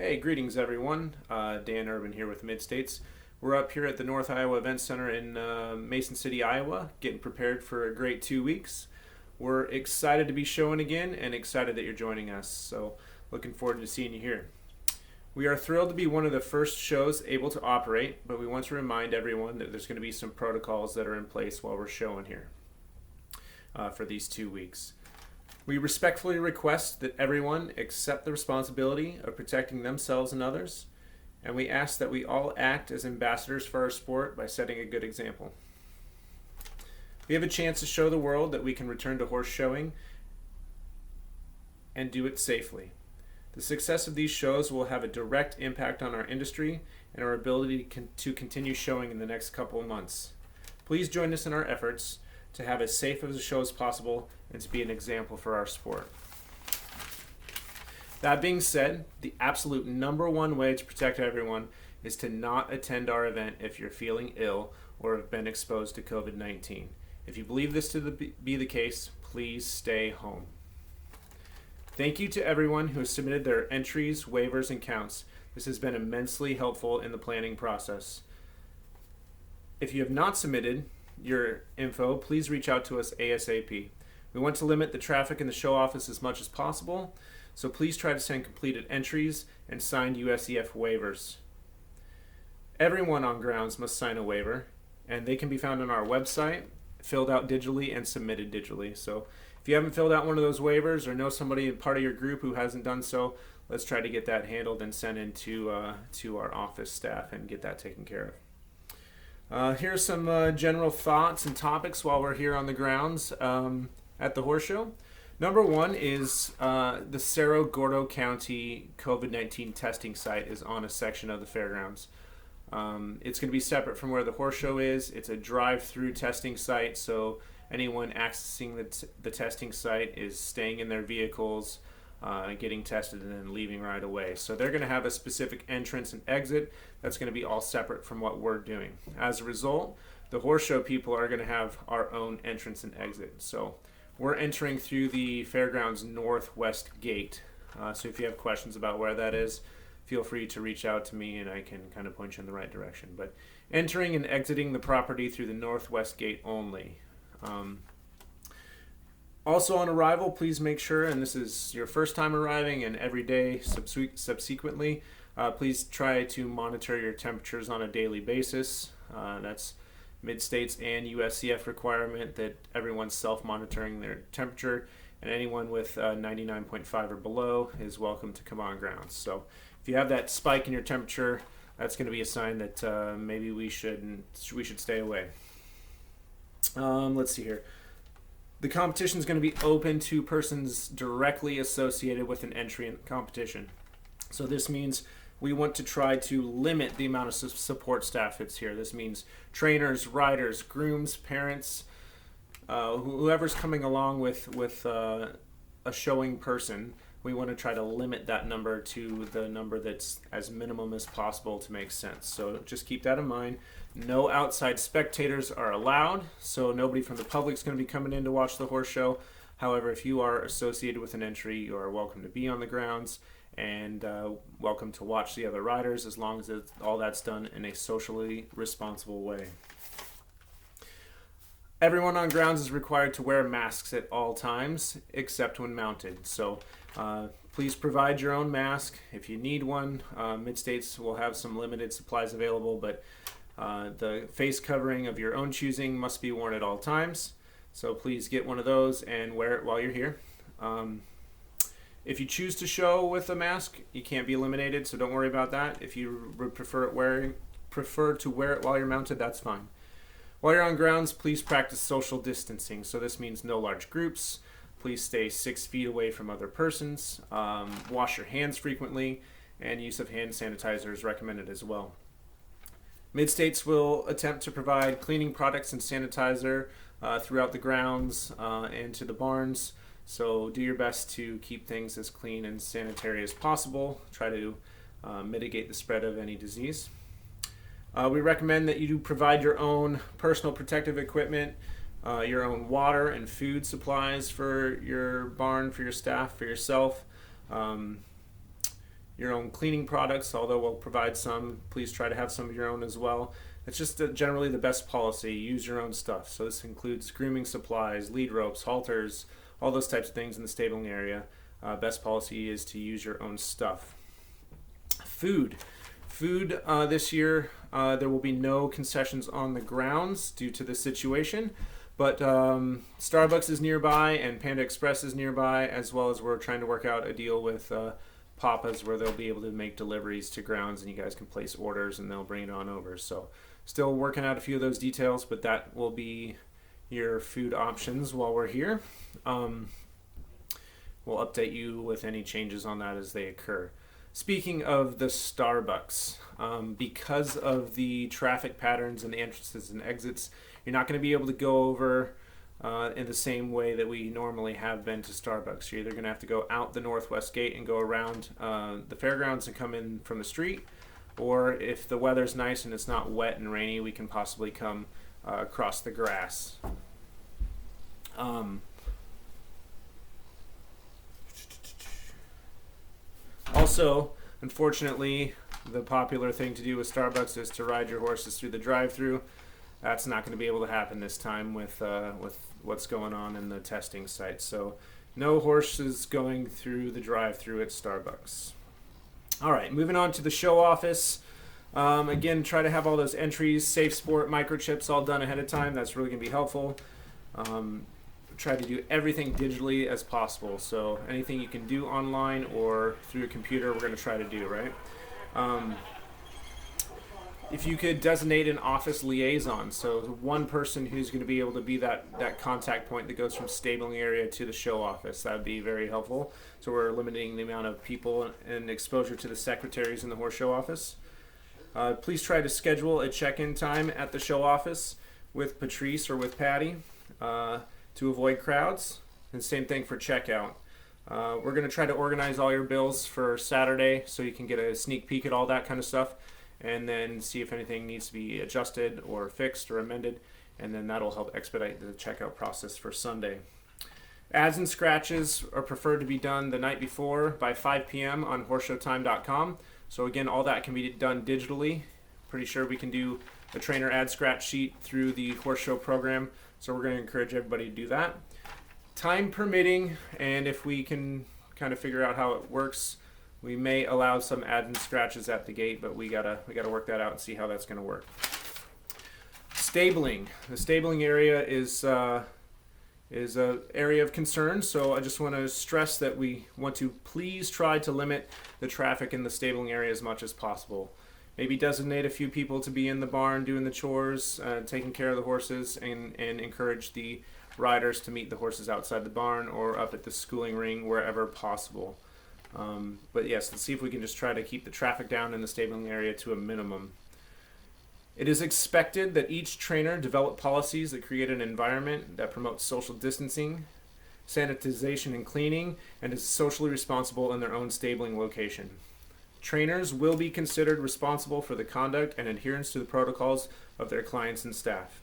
Hey, greetings everyone. Dan Urban here with Mid-States. We're up here at the North Iowa Event Center in Mason City, Iowa, getting prepared for a great 2 weeks. We're excited to be showing again and excited that you're joining us. So looking forward to seeing you here. We are thrilled to be one of the first shows able to operate, but we want to remind everyone that there's going to be some protocols that are in place while we're showing here for these 2 weeks. We respectfully request that everyone accept the responsibility of protecting themselves and others, and we ask that we all act as ambassadors for our sport by setting a good example. We have a chance to show the world that we can return to horse showing and do it safely. The success of these shows will have a direct impact on our industry and our ability to continue showing in the next couple of months. Please join us in our efforts to have as safe of a show as possible and to be an example for our sport. That being said, the absolute number one way to protect everyone is to not attend our event if you're feeling ill or have been exposed to COVID-19. If you believe this to be the case, please stay home. Thank you to everyone who has submitted their entries, waivers, and counts. This has been immensely helpful in the planning process. If you have not submitted your info, please reach out to us ASAP. We want to limit the traffic in the show office as much as possible, so please try to send completed entries and signed USEF waivers. Everyone on grounds must sign a waiver, and they can be found on our website, filled out digitally and submitted digitally. So if you haven't filled out one of those waivers or know somebody part of your group who hasn't done so, let's try to get that handled and sent in to our office staff and get that taken care of. Here's some general thoughts and topics while we're here on the grounds at the horse show. Number one is the Cerro Gordo County COVID-19 testing site is on a section of the fairgrounds. It's going to be separate from where the horse show is. It's a drive-through testing site, so anyone accessing the testing site is staying in their vehicles, getting tested, and then leaving right away. So they're going to have a specific entrance and exit that's going to be all separate from what we're doing. As a result, the horse show people are going to have our own entrance and exit. So we're entering through the fairgrounds northwest gate. So if you have questions about where that is, feel free to reach out to me and I can kind of point you in the right direction. But entering and exiting the property through the northwest gate only. Also on arrival, please make sure, and this is your first time arriving and every day subsequently, please try to monitor your temperatures on a daily basis. That's Mid-States and USCF requirement that everyone's self-monitoring their temperature, and anyone with 99.5 or below is welcome to come on grounds. So if you have that spike in your temperature, that's going to be a sign that maybe we should stay away. Let's see here. The competition is going to be open to persons directly associated with an entry in the competition. So this means we want to try to limit the amount of support staff that's here. This means trainers, riders, grooms, parents, whoever's coming along with a showing person. We want to try to limit that number to the number that's as minimum as possible to make sense. So just keep that in mind. No outside spectators are allowed, so nobody from the public is going to be coming in to watch the horse show. However, if you are associated with an entry, you are welcome to be on the grounds and welcome to watch the other riders as long as all that's done in a socially responsible way. Everyone on grounds is required to wear masks at all times except when mounted. So please provide your own mask. If you need one, Mid-States will have some limited supplies available, but the face covering of your own choosing must be worn at all times. So please get one of those and wear it while you're here. If you choose to show with a mask, you can't be eliminated, so don't worry about that. If you would prefer to wear it while you're mounted, that's fine. While you're on grounds, please practice social distancing. So this means no large groups. Please stay 6 feet away from other persons. Wash your hands frequently, and use of hand sanitizer is recommended as well. Mid-States will attempt to provide cleaning products and sanitizer throughout the grounds and to the barns. So do your best to keep things as clean and sanitary as possible. Try to mitigate the spread of any disease. We recommend that you do provide your own personal protective equipment, your own water and food supplies for your barn, for your staff, for yourself. your own cleaning products, although we'll provide some. Please try to have some of your own as well. It's just generally the best policy. Use your own stuff. So this includes grooming supplies, lead ropes, halters, all those types of things in the stabling area. Best policy is to use your own stuff. Food this year, there will be no concessions on the grounds due to the situation, but Starbucks is nearby and Panda Express is nearby, as well as we're trying to work out a deal with Papa's where they'll be able to make deliveries to grounds and you guys can place orders and they'll bring it on over. So still working out a few of those details, but that will be your food options while we're here. We'll update you with any changes on that as they occur. Speaking of the Starbucks, because of the traffic patterns and the entrances and exits, you're not going to be able to go over in the same way that we normally have been to Starbucks. You're either going to have to go out the northwest gate and go around the fairgrounds and come in from the street, or if the weather's nice and it's not wet and rainy, we can possibly come across the grass. Also, unfortunately, the popular thing to do with Starbucks is to ride your horses through the drive-thru. That's not going to be able to happen this time with what's going on in the testing site. So no horses going through the drive-thru at Starbucks. All right, moving on to the show office. Again, try to have all those entries, safe sport, microchips all done ahead of time. That's really going to be helpful. Try to do everything digitally as possible. So anything you can do online or through a computer, we're going to try to do, right? If you could designate an office liaison, so one person who's going to be able to be that contact point that goes from stabling area to the show office, that would be very helpful. So we're limiting the amount of people and exposure to the secretaries in the horse show office. Please try to schedule a check-in time at the show office with Patrice or with Patty to avoid crowds, and same thing for checkout. We're going to try to organize all your bills for Saturday so you can get a sneak peek at all that kind of stuff, and then see if anything needs to be adjusted or fixed or amended, and then that'll help expedite the checkout process for Sunday. Ads and scratches are preferred to be done the night before by 5 p.m. on horseshowtime.com. So again, all that can be done digitally. Pretty sure we can do a trainer ad scratch sheet through the horse show program, so we're going to encourage everybody to do that. Time permitting, and if we can kind of figure out how it works, we may allow some ads and scratches at the gate, but we gotta work that out and see how that's going to work. Stabling. The stabling area is a area of concern, so I just want to stress that we want to please try to limit the traffic in the stabling area as much as possible. Maybe designate a few people to be in the barn doing the chores, taking care of the horses, and encourage the riders to meet the horses outside the barn or up at the schooling ring wherever possible. But yes, let's see if we can just try to keep the traffic down in the stabling area to a minimum. It is expected that each trainer develop policies that create an environment that promotes social distancing, sanitization and cleaning, and is socially responsible in their own stabling location. Trainers will be considered responsible for the conduct and adherence to the protocols of their clients and staff.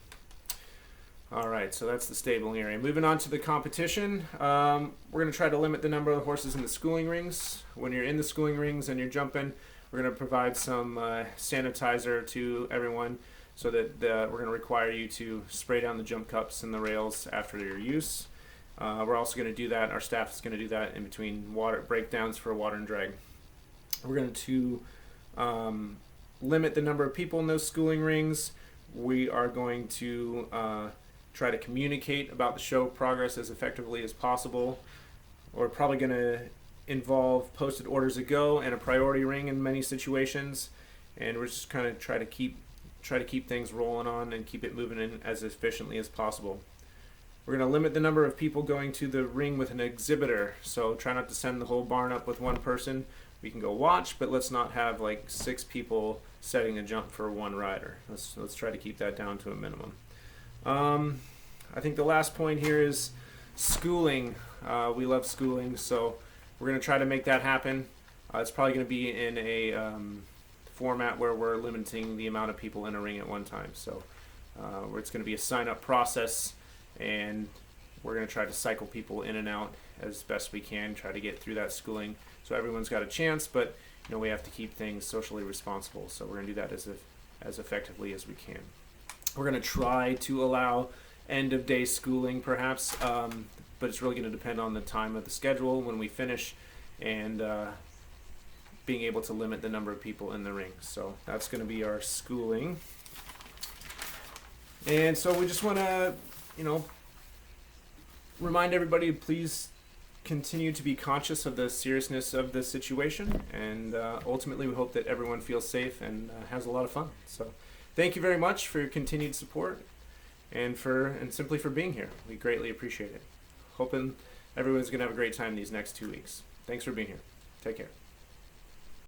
All right, so that's the stabling area. Moving on to the competition, we're going to try to limit the number of horses in the schooling rings. When you're in the schooling rings and you're jumping, we're going to provide some sanitizer to everyone, so that we're going to require you to spray down the jump cups and the rails after your use. We're also going to do that, our staff is going to do that in between water breakdowns for water and drag. We're going to limit the number of people in those schooling rings. We are going to try to communicate about the show progress as effectively as possible. We're probably going to involve posted orders to go and a priority ring in many situations, and we're just kind of try to keep things rolling on and keep it moving in as efficiently as possible. We're going to limit the number of people going to the ring with an exhibitor, so try not to send the whole barn up with one person. We can go watch, but let's not have like 6 people setting a jump for one rider. Let's try to keep that down to a minimum. I think the last point here is schooling. We love schooling, so we're going to try to make that happen. It's probably going to be in a format where we're limiting the amount of people in a ring at one time. So where it's going to be a sign-up process, and we're going to try to cycle people in and out as best we can, try to get through that schooling so everyone's got a chance. But we have to keep things socially responsible. So we're going to do that as effectively as we can. We're going to try to allow end of day schooling perhaps, but it's really going to depend on the time of the schedule when we finish, and being able to limit the number of people in the ring. So that's going to be our schooling. And so we just want to, remind everybody to please continue to be conscious of the seriousness of the situation, and ultimately we hope that everyone feels safe and has a lot of fun. So thank you very much for your continued support and simply for being here. We greatly appreciate it. Hoping everyone's going to have a great time these next 2 weeks. Thanks for being here. Take care.